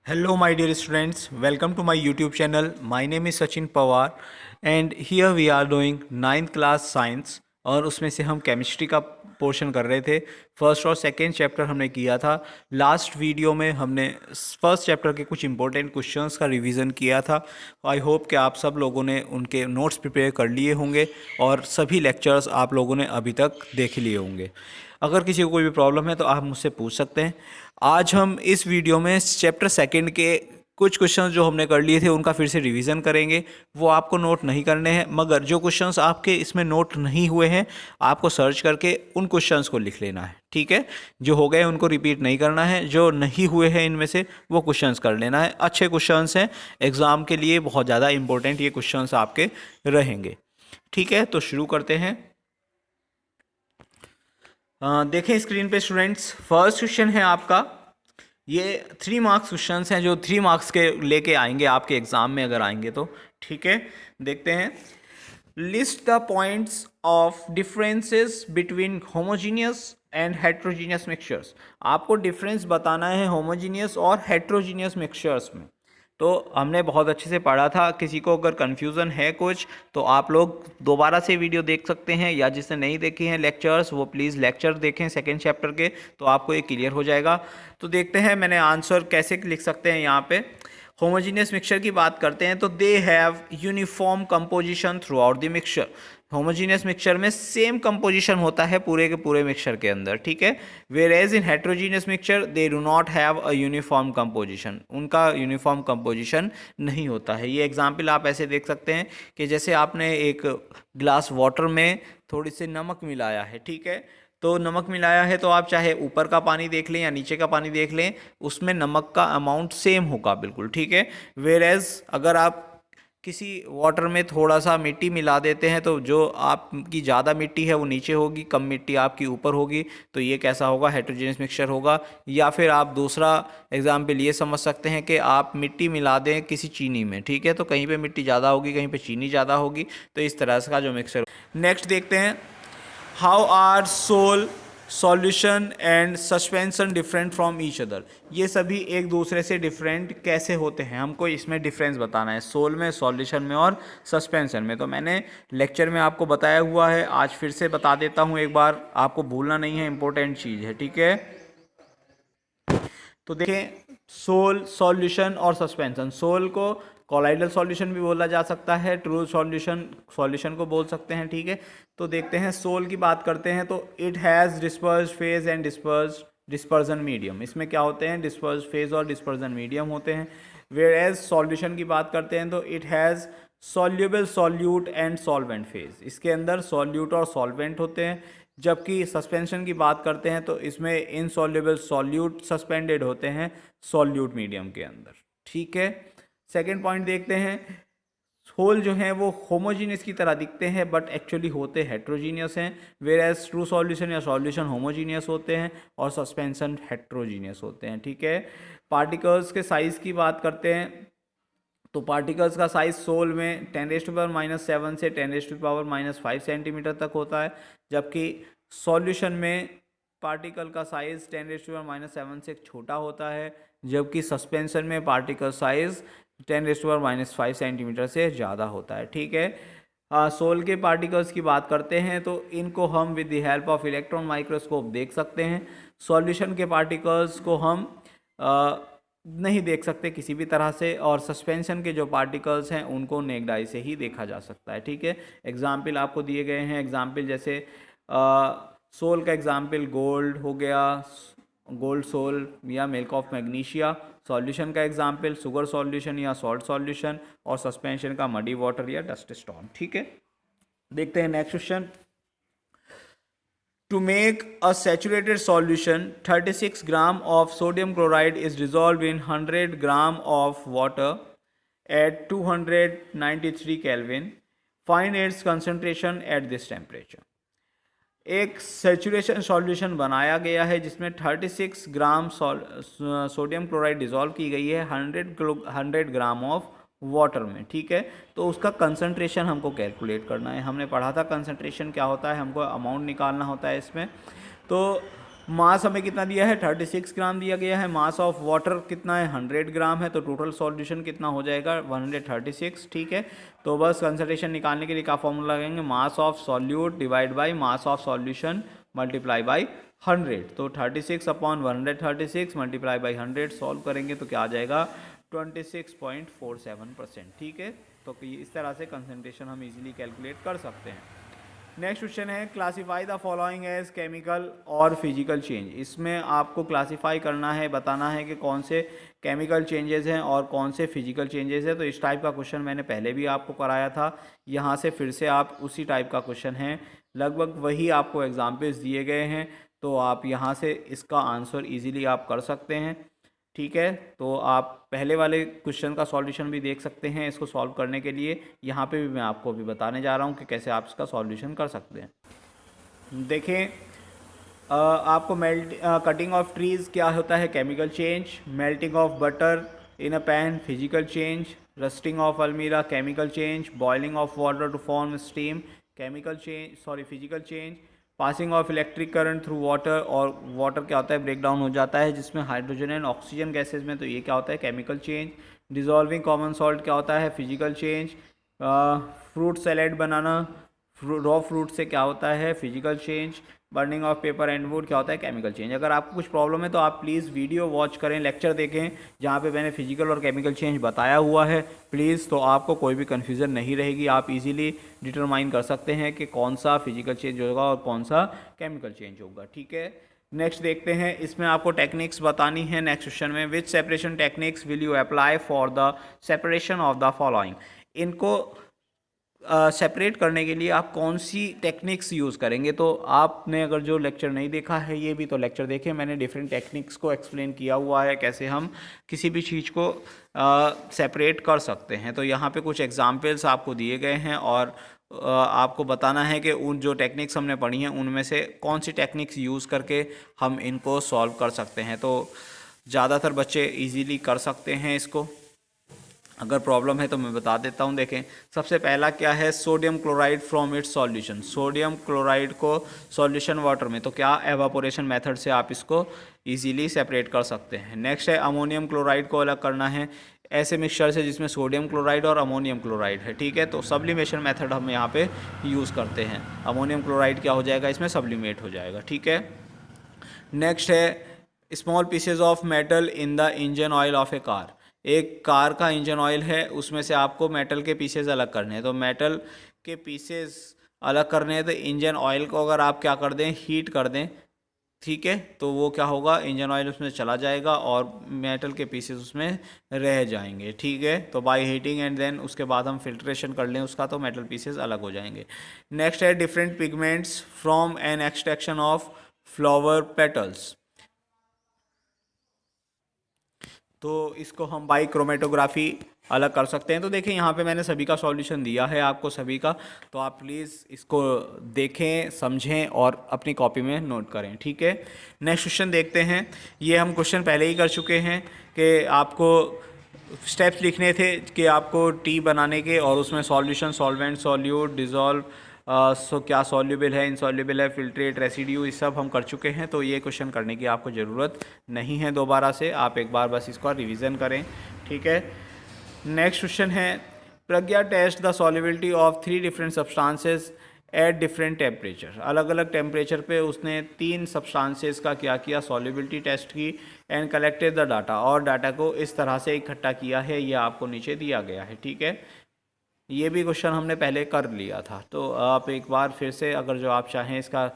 Hello, my dear students. Welcome to my YouTube channel. My name is Sachin Pawar, and here we are doing 9th class science. और उसमें से हम chemistry का portion कर रहे थे। फर्स्ट और सेकेंड चैप्टर हमने किया था। लास्ट वीडियो में हमने फर्स्ट चैप्टर के कुछ इंपॉर्टेंट क्वेश्चंस का रिवीजन किया था। आई होप कि आप सब लोगों ने उनके नोट्स प्रिपेयर कर लिए होंगे और सभी लेक्चर्स आप लोगों ने अभी तक देख लिए होंगे। अगर किसी को कोई भी प्रॉब्लम है तो आप मुझसे पूछ सकते हैं। आज हम इस वीडियो में चैप्टर सेकंड के कुछ क्वेश्चंस जो हमने कर लिए थे उनका फिर से रिवीजन करेंगे। वो आपको नोट नहीं करने हैं, मगर जो क्वेश्चंस आपके इसमें नोट नहीं हुए हैं आपको सर्च करके उन क्वेश्चंस को लिख लेना है। ठीक है, जो हो गए उनको रिपीट नहीं करना है, जो नहीं हुए हैं इनमें से वो क्वेश्चंस कर लेना है। अच्छे क्वेश्चंस हैं, एग्ज़ाम के लिए बहुत ज़्यादा इंपॉर्टेंट ये क्वेश्चंस आपके रहेंगे। ठीक है, तो शुरू करते हैं। देखें स्क्रीन पे स्टूडेंट्स, फर्स्ट क्वेश्चन है आपका। ये 3 मार्क्स क्वेश्चंस हैं जो 3 मार्क्स के लेके आएंगे आपके एग्जाम में अगर आएंगे तो। ठीक है, देखते हैं। List the points of differences between homogeneous and heterogeneous mixtures. आपको डिफरेंस बताना है होमोजीनियस और हेट्रोजीनियस मिक्सचर्स में। तो हमने बहुत अच्छे से पढ़ा था। किसी को अगर कन्फ्यूज़न है कुछ तो आप लोग दोबारा से वीडियो देख सकते हैं, या जिसने नहीं देखी हैं लेक्चर्स वो प्लीज़ लेक्चर देखें सेकेंड चैप्टर के, तो आपको ये क्लियर हो जाएगा। तो देखते हैं मैंने आंसर कैसे लिख सकते हैं यहाँ पे। होमोजीनियस मिक्सचर की बात करते हैं तो they have uniform composition through out the mixture. Homogeneous mixture में सेम कंपोजिशन होता है पूरे के पूरे मिक्सचर के अंदर। ठीक है, whereas in heterogeneous mixture they do not have a uniform composition. उनका यूनिफॉर्म कंपोजिशन नहीं होता है। ये एग्जाम्पल आप ऐसे देख सकते हैं कि जैसे आपने एक ग्लास वाटर में थोड़ी सी नमक मिलाया है। ठीक है, तो नमक मिलाया है तो आप चाहे ऊपर का पानी देख लें या नीचे का पानी देख लें, उसमें नमक का अमाउंट सेम होगा बिल्कुल। ठीक है, वेयर एज अगर आप किसी वाटर में थोड़ा सा मिट्टी मिला देते हैं तो जो आपकी ज़्यादा मिट्टी है वो नीचे होगी, कम मिट्टी आपकी ऊपर होगी, तो ये कैसा होगा, हेट्रोजेनियस मिक्सचर होगा। या फिर आप दूसरा एग्जाम्पल ये समझ सकते हैं कि आप मिट्टी मिला दें किसी चीनी में। ठीक है, तो कहीं पे मिट्टी ज़्यादा होगी, कहीं पे चीनी ज़्यादा होगी, तो इस तरह का जो मिक्सचर। नेक्स्ट देखते हैं, how are sol solution and suspension different from each other. ये सभी एक दूसरे से डिफरेंट कैसे होते हैं, हमको इसमें डिफरेंस बताना है, सोल में, सॉल्यूशन में और सस्पेंशन में। तो मैंने लेक्चर में आपको बताया हुआ है, आज फिर से बता देता हूँ एक बार, आपको भूलना नहीं है, इंपॉर्टेंट चीज़ है। ठीक है, तो देखें, सोल, सॉल्यूशन और सस्पेंशन। सोल को कॉलाइडल सॉल्यूशन भी बोला जा सकता है, ट्रू सॉल्यूशन सॉल्यूशन को बोल सकते हैं। ठीक है, तो देखते हैं सोल की बात करते हैं तो it has disperse phase and dispersion medium. इसमें क्या होते हैं, डिस्पर्स फेज और डिस्पर्जन मीडियम होते हैं। वेयर एज सॉल्यूशन की बात करते हैं तो it has soluble solute and solvent phase. इसके अंदर सॉल्यूट और सॉल्वेंट होते हैं। जबकि सस्पेंशन की बात करते हैं तो इसमें इनसॉल्युबल सॉल्यूट सस्पेंडेड होते हैं सॉल्यूट मीडियम के अंदर। ठीक है, सेकेंड पॉइंट देखते हैं। होल जो हैं वो होमोजीनियस की तरह दिखते हैं बट एक्चुअली होते हेट्रोजीनियस हैं। वेयर एज ट्रू सॉल्यूशन या सॉल्यूशन होमोजीनियस होते हैं और सस्पेंशन हेट्रोजीनियस होते हैं। ठीक है, पार्टिकल्स के साइज़ की बात करते हैं तो पार्टिकल्स का साइज सोल में 10⁻⁻7 से 10⁻⁻5 सेंटीमीटर तक होता है, जबकि सॉल्यूशन में पार्टिकल का साइज 10⁻⁻7 से छोटा होता है, जबकि सस्पेंशन में पार्टिकल साइज 10⁻⁻5 सेंटीमीटर से ज़्यादा होता है। ठीक है, सोल के पार्टिकल्स की बात करते हैं तो इनको हम with the help of electron microscope देख सकते हैं। सॉल्यूशन के पार्टिकल्स को हम नहीं देख सकते किसी भी तरह से, और सस्पेंशन के जो पार्टिकल्स हैं उनको नेक्ड आई से ही देखा जा सकता है। ठीक है, एग्जाम्पल आपको दिए गए हैं। एग्जाम्पल जैसे सोल का एग्जाम्पल गोल्ड हो गया, गोल्ड सोल या मिल्क ऑफ मैग्नीशिया। सॉल्यूशन का एग्जाम्पल शुगर सॉल्यूशन या सॉल्ट सॉल्यूशन, और सस्पेंशन का मडी वाटर या डस्ट स्टॉर्म। ठीक है, देखते हैं next question. To make a saturated solution, 36 gram of sodium chloride is dissolved in 100 gram of water at 293 Kelvin. Find its concentration at this temperature. एक saturation solution बनाया गया है जिसमें 36 ग्राम सोडियम क्लोराइड डिज़ोल्व की गई है 100 gram of water में। ठीक है, तो उसका कंसंट्रेशन हमको कैलकुलेट करना है। हमने पढ़ा था कंसंट्रेशन क्या होता है, हमको अमाउंट निकालना होता है इसमें। तो मास हमें कितना दिया है, 36 ग्राम दिया गया है। मास ऑफ वाटर कितना है, 100 ग्राम है। तो टोटल सॉल्यूशन कितना हो जाएगा, 136। ठीक है, तो बस कंसंट्रेशन निकालने के लिए क्या फॉर्मूला लगाएंगे, mass of solute divide by mass of solution multiply by 100। तो 36/136 मल्टीप्लाई बाई 100 सॉल्व करेंगे तो क्या आ जाएगा, 26.47%। ठीक है, तो इस तरह से कंसंट्रेशन हम इजीली कैलकुलेट कर सकते हैं। नेक्स्ट क्वेश्चन है, classify the following as chemical और फिजिकल चेंज। इसमें आपको क्लासीफाई करना है, बताना है कि कौन से केमिकल चेंजेस हैं और कौन से फिजिकल चेंजेस हैं। तो इस टाइप का क्वेश्चन मैंने पहले भी आपको कराया था, यहाँ से फिर से आप उसी टाइप का क्वेश्चन है, लगभग वही आपको एग्जाम्पल्स दिए गए हैं, तो आप यहाँ से इसका आंसर ईजिली आप कर सकते हैं। ठीक है, तो आप पहले वाले क्वेश्चन का सॉल्यूशन भी देख सकते हैं इसको सॉल्व करने के लिए। यहाँ पे भी मैं आपको अभी बताने जा रहा हूँ कि कैसे आप इसका सॉल्यूशन कर सकते हैं। देखें, आपको कटिंग ऑफ ट्रीज़ क्या होता है, chemical change. Melting of butter in a pan, physical change. Rusting of almirah, chemical change. Boiling of water to form steam, chemical change, sorry physical change. Passing of electric current through water, और water क्या होता है, break down हो जाता है जिसमें hydrogen and oxygen gases में, तो ये क्या होता है, chemical change. Dissolving common salt क्या होता है, फिजिकल चेंज। फ्रूट सैलेड बनाना रॉ फ्रूट से क्या होता है, physical change. Burning of paper and would क्या होता है, केमिकल चेंज। अगर आपको कुछ प्रॉब्लम है तो आप प्लीज़ वीडियो वॉच करें, लेक्चर देखें जहाँ पे मैंने फिजिकल और केमिकल चेंज बताया हुआ है प्लीज़, तो आपको कोई भी कन्फ्यूज़न नहीं रहेगी। आप इजीली डिटरमाइन कर सकते हैं कि कौन सा फिजिकल चेंज होगा और कौन सा केमिकल चेंज होगा। ठीक है, नेक्स्ट देखते हैं, इसमें आपको टेक्निक्स बतानी है नेक्स्ट क्वेश्चन में। Which separation techniques will you apply for the separation of the following. इनको सेपरेट करने के लिए आप कौन सी टेक्निक्स यूज़ करेंगे। तो आपने अगर जो लेक्चर नहीं देखा है, ये भी तो लेक्चर देखे, मैंने डिफरेंट टेक्निक्स को एक्सप्लेन किया हुआ है कैसे हम किसी भी चीज़ को सेपरेट कर सकते हैं। तो यहाँ पे कुछ एग्जांपल्स आपको दिए गए हैं और आपको बताना है कि उन जो टेक्निक्स हमने पढ़ी हैं उनमें से कौन सी टेक्निक्स यूज़ करके हम इनको सॉल्व कर सकते हैं। तो ज़्यादातर बच्चे ईजीली कर सकते हैं इसको। अगर प्रॉब्लम है तो मैं बता देता हूँ। देखें, सबसे पहला क्या है, sodium chloride from its solution. Sodium chloride को सॉल्यूशन वाटर में, तो क्या एवापोरेशन मेथड से आप इसको इजीली सेपरेट कर सकते हैं। नेक्स्ट है, अमोनियम क्लोराइड को अलग करना है ऐसे मिक्सचर से जिसमें सोडियम क्लोराइड और अमोनियम क्लोराइड है। ठीक है, तो सब्लिमेशन मेथड हम यहाँ पे यूज़ करते हैं। अमोनियम क्लोराइड क्या हो जाएगा, इसमें सब्लिमेट हो जाएगा। ठीक है, नेक्स्ट है, small pieces of metal in the engine oil of A car. एक कार का इंजन ऑयल है, उसमें से आपको मेटल के पीसेज अलग करने हैं। तो मेटल के पीसेज अलग करने हैं तो इंजन ऑयल को अगर आप क्या कर दें, हीट कर दें, ठीक है, तो वो क्या होगा, इंजन ऑयल उसमें चला जाएगा और मेटल के पीसेस उसमें रह जाएंगे। ठीक है, तो बाय हीटिंग एंड देन उसके बाद हम फिल्ट्रेशन कर लें उसका, तो मेटल पीसेस अलग हो जाएंगे। नेक्स्ट है, different pigments from an extraction of flower petals. तो इसको हम बाई क्रोमेटोग्राफी अलग कर सकते हैं। तो देखें, यहाँ पे मैंने सभी का सॉल्यूशन दिया है आपको सभी का, तो आप प्लीज़ इसको देखें, समझें और अपनी कॉपी में नोट करें। ठीक है, नेक्स्ट क्वेश्चन देखते हैं। ये हम क्वेश्चन पहले ही कर चुके हैं कि आपको स्टेप्स लिखने थे कि आपको टी बनाने के, और उसमें सॉल्यूशन, सॉल्वेंट, सॉल्यूट, डिज़ोल्व, क्या सॉल्युबल है, इनसॉल्युबल है, फिल्ट्रेट, रेसिड्यू, ये सब हम कर चुके हैं। तो ये क्वेश्चन करने की आपको ज़रूरत नहीं है दोबारा से, आप एक बार बस इसको रिवीजन करें। ठीक है, नेक्स्ट क्वेश्चन है, Pragya test the solubility of 3 different substances at different temperature. अलग अलग टेम्परेचर पे उसने 3 सब्सटेंसेस का क्या किया, सॉल्युबिलिटी टेस्ट की, एंड कलेक्टेड द डाटा, और डाटा को इस तरह से इकट्ठा किया है, ये आपको नीचे दिया गया है। ठीक है, ये भी क्वेश्चन हमने पहले कर लिया था, तो आप एक बार फिर से अगर जो आप चाहें इसका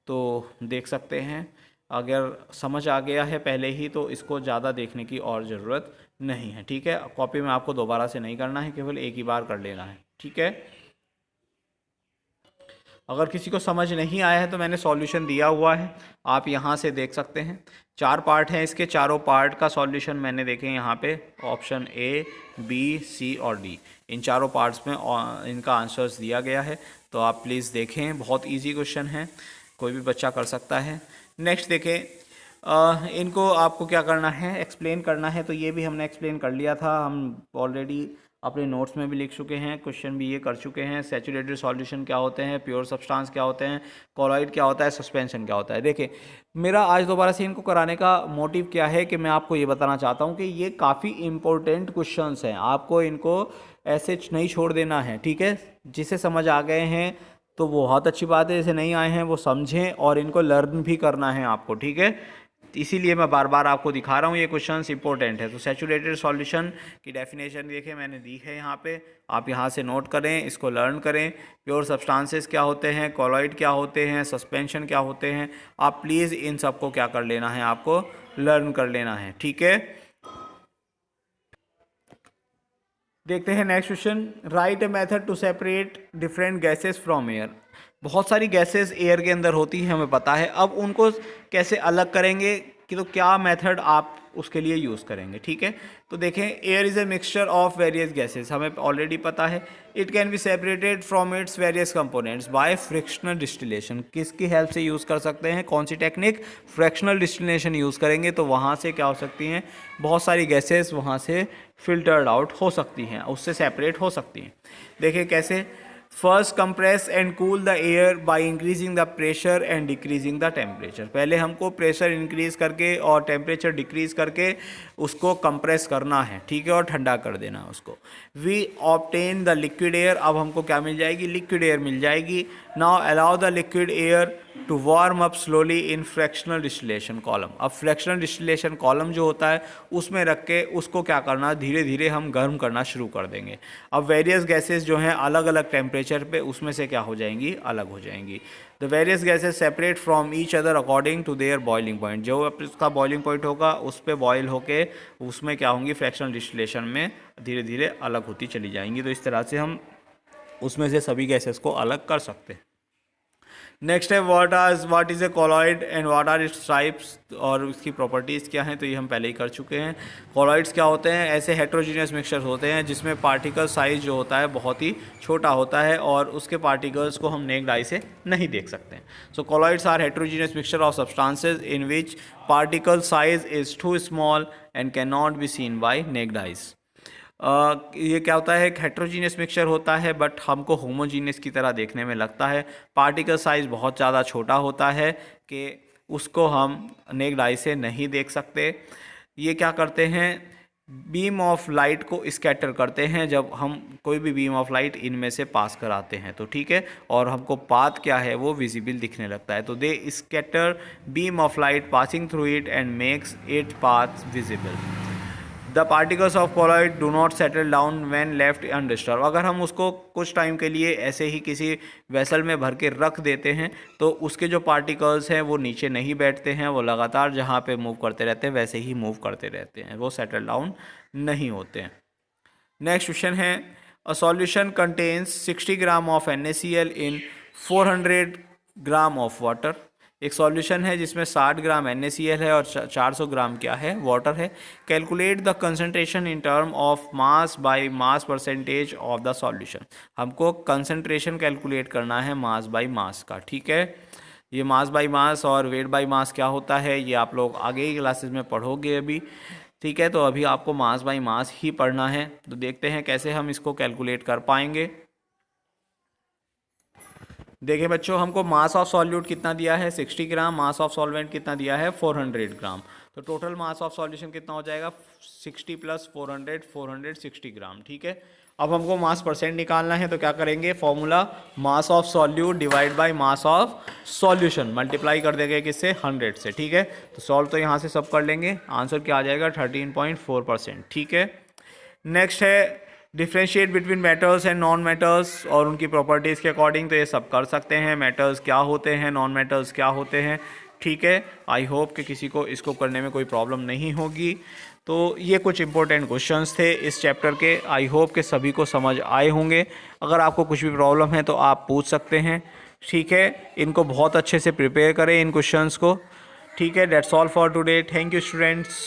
तो देख सकते हैं। अगर समझ आ गया है पहले ही तो इसको ज़्यादा देखने की और ज़रूरत नहीं है। ठीक है, कॉपी में आपको दोबारा से नहीं करना है, केवल एक ही बार कर लेना है। ठीक है, अगर किसी को समझ नहीं आया है तो मैंने सॉल्यूशन दिया हुआ है, आप यहाँ से देख सकते हैं। 4 पार्ट हैं इसके, चारों पार्ट का सॉल्यूशन मैंने देखे यहाँ पे, ऑप्शन ए, बी, सी और डी, इन चारों पार्ट्स में इनका आंसर्स दिया गया है। तो आप प्लीज़ देखें, बहुत इजी क्वेश्चन है, कोई भी बच्चा कर सकता है। नेक्स्ट देखें, इनको आपको क्या करना है, एक्सप्लेन करना है। तो ये भी हमने एक्सप्लेन कर लिया था, हम ऑलरेडी अपने नोट्स में भी लिख चुके हैं, क्वेश्चन भी ये कर चुके हैं। सैचुरेटेड सॉल्यूशन क्या होते हैं, प्योर सब्सटेंस क्या होते हैं, कॉलॉइड क्या होता है, सस्पेंशन क्या होता है। देखिए मेरा आज दोबारा से इनको कराने का मोटिव क्या है कि मैं आपको ये बताना चाहता हूँ कि ये काफ़ी इंपॉर्टेंट क्वेश्चंस हैं, आपको इनको ऐसे नहीं छोड़ देना है, ठीक है। जिसे समझ आ गए हैं तो बहुत अच्छी बात है, जैसे नहीं आए हैं वो समझें और इनको लर्न भी करना है आपको, ठीक है। इसीलिए मैं बार बार आपको दिखा रहा हूँ, ये क्वेश्चंस इंपॉर्टेंट है। तो सैचुरेटेड सॉल्यूशन की डेफिनेशन देखिए मैंने दी है यहाँ पे, आप यहाँ से नोट करें, इसको लर्न करें। प्योर सब्सटेंसेस क्या होते हैं, कॉलॉइड क्या होते हैं, सस्पेंशन क्या होते हैं, आप प्लीज़ इन सबको क्या कर लेना है, आपको लर्न कर लेना है, ठीक है। देखते हैं next question. Write a method to separate different gases from air. बहुत सारी गैसेस एयर के अंदर होती हैं, हमें पता है। अब उनको कैसे अलग करेंगे कि तो क्या मेथड आप उसके लिए यूज़ करेंगे, ठीक है। तो देखें, air is a mixture of various gases, हमें ऑलरेडी पता है। It can be separated from its various components bye frictional distillation. किसकी हेल्प से यूज़ कर सकते हैं, कौन सी टेक्निक, फ्रैक्शनल डिस्टिलेशन यूज़ करेंगे तो वहाँ से क्या हो सकती हैं, बहुत सारी गैसेस वहाँ से फिल्टर्ड आउट हो सकती हैं, उससे सेपरेट हो सकती हैं। देखिए कैसे। First compress and cool the air by increasing the pressure and decreasing the temperature. पहले हमको प्रेशर इंक्रीज करके और टेम्परेचर डिक्रीज करके उसको कंप्रेस करना है, ठीक है, और ठंडा कर देना है उसको। We obtain the liquid air, अब हमको क्या मिल जाएगी, लिक्विड एयर मिल जाएगी। Now allow the liquid air to warm up slowly in fractional distillation column. अब फ्रैक्शनल डिस्टिलेशन कॉलम जो होता है उसमें रख के उसको क्या करना, धीरे धीरे हम गर्म करना शुरू कर देंगे। अब वेरियस गैसेस जो हैं अलग अलग टेम्परेचर पे उसमें से क्या हो जाएंगी, अलग हो जाएंगी। The various gases separate from each other according to their boiling point. जो उसका बॉइलिंग पॉइंट होगा उस पर बॉयल होके उसमें क्या होंगी, फ्रैक्शनल डिस्टिलेशन में धीरे धीरे अलग होती चली जाएंगी। तो इस तरह से हम उसमें से सभी गैसेस को अलग कर सकते हैं। नेक्स्ट है what is a colloid and what are its types, और उसकी प्रॉपर्टीज़ क्या हैं, तो ये हम पहले ही कर चुके हैं। कॉलॉइड्स क्या होते हैं, ऐसे हेट्रोजीनियस मिक्सचर्स होते हैं जिसमें पार्टिकल साइज जो होता है बहुत ही छोटा होता है और उसके पार्टिकल्स को हम नेक्ड आई से नहीं देख सकते हैं। So colloids are heterogeneous mixture of substances in which particle size is too small and can not be seen by naked eyes. ये क्या होता है, एक हेट्रोजीनियस मिक्सचर होता है बट हमको होमोजीनियस की तरह देखने में लगता है। पार्टिकल साइज़ बहुत ज़्यादा छोटा होता है कि उसको हम नेक्ड आई से नहीं देख सकते। ये क्या करते हैं, बीम ऑफ लाइट को स्कैटर करते हैं जब हम कोई भी बीम ऑफ लाइट इनमें से पास कराते हैं तो, ठीक है, और हमको पाथ क्या है वो विजिबल दिखने लगता है। तो they scatter beam of light passing through it and makes it path visible. The particles of colloid do not settle down when left undisturbed. अगर हम उसको कुछ टाइम के लिए ऐसे ही किसी वेसल में भर के रख देते हैं तो उसके जो पार्टिकल्स हैं वो नीचे नहीं बैठते हैं, वो लगातार जहाँ पे मूव करते रहते हैं वैसे ही मूव करते रहते हैं, वो सेटल डाउन नहीं होते हैं। नेक्स्ट क्वेश्चन है, a solution contains 60 gram of NaCl in 400 gram of water. एक सॉल्यूशन है जिसमें 60 ग्राम NaCl है और 400 ग्राम क्या है, वाटर है। Calculate the concentration in term of mass by mass percentage of the solution. हमको कंसंट्रेशन कैलकुलेट करना है मास बाय मास का, ठीक है। ये मास बाय मास और वेट बाय मास क्या होता है ये आप लोग आगे ही क्लासेस में पढ़ोगे अभी, ठीक है। तो अभी आपको मास बाय मास ही पढ़ना है। तो देखते हैं कैसे हम इसको कैलकुलेट कर पाएंगे। देखिए बच्चों, हमको मास ऑफ सॉल्यूट कितना दिया है, 60 ग्राम, मास ऑफ सॉल्वेंट कितना दिया है, 400 ग्राम। तो टोटल मास ऑफ सॉल्यूशन कितना हो जाएगा, 60 + 400, 460 ग्राम, ठीक है। अब हमको मास परसेंट निकालना है तो क्या करेंगे, formula mass of solute divide by mass of solution, multiply कर देंगे किससे, 100 से, ठीक है। तो सॉल्व तो यहाँ से सब कर लेंगे, आंसर क्या आ जाएगा, 13.4%, ठीक है। नेक्स्ट है differentiate between metals and non metals और उनकी प्रॉपर्टीज़ के अकॉर्डिंग। तो ये सब कर सकते हैं, मेटल्स क्या होते हैं, नॉन मेटल्स क्या होते हैं, ठीक है। आई होप कि किसी को इसको करने में कोई प्रॉब्लम नहीं होगी। तो ये कुछ इंपॉर्टेंट क्वेश्चंस थे इस चैप्टर के, आई होप कि सभी को समझ आए होंगे। अगर आपको कुछ भी प्रॉब्लम है तो आप पूछ सकते हैं, ठीक है। इनको बहुत अच्छे से प्रिपेयर करें इन क्वेश्चंस को, ठीक है। That's all for today, thank you students.